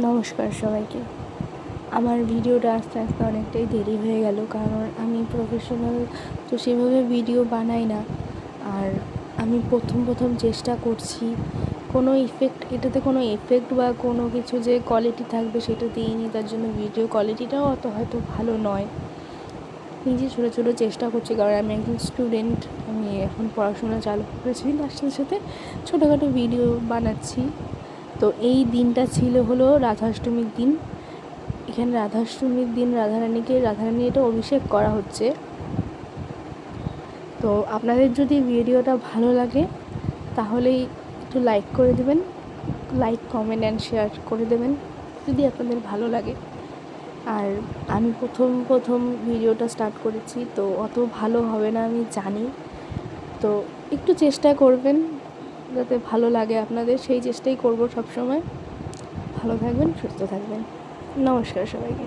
নমস্কার সবাইকে। আমার ভিডিওটা আস্তে আস্তে অনেকটাই দেরি হয়ে গেল, কারণ আমি প্রফেশনাল তো সেভাবে ভিডিও বানাই না। আর আমি প্রথম চেষ্টা করছি। এটাতে কোনো এফেক্ট বা কোনো কিছু যে কোয়ালিটি থাকবে সেটা দিইনি, তার জন্য ভিডিও কোয়ালিটিটাও অত হয়তো ভালো নয়। নিজে ছোটো চেষ্টা করছি, কারণ আমি একজন স্টুডেন্ট। আমি এখন পড়াশোনা চালু করেছি, তার সাথে সাথে ছোটোখাটো ভিডিও বানাচ্ছি। তো এই দিনটা ছিল হলো রাধাষ্টমীর দিন। এখানে রাধাষ্টমীর দিন রাধারানী এটা অভিষেক করা হচ্ছে। তো আপনাদের যদি ভিডিওটা ভালো লাগে তাহলেই একটু লাইক করে দেবেন, লাইক কমেন্ট অ্যান্ড শেয়ার করে দেবেন যদি আপনাদের ভালো লাগে। আর আমি প্রথম ভিডিওটা স্টার্ট করেছি, তো অত ভালো হবে না আমি জানি। তো একটু চেষ্টা করবেন যাতে ভালো লাগে আপনাদের, সেই চেষ্টাই করব সবসময়। ভালো থাকবেন, সুস্থ থাকবেন। নমস্কার সবাইকে।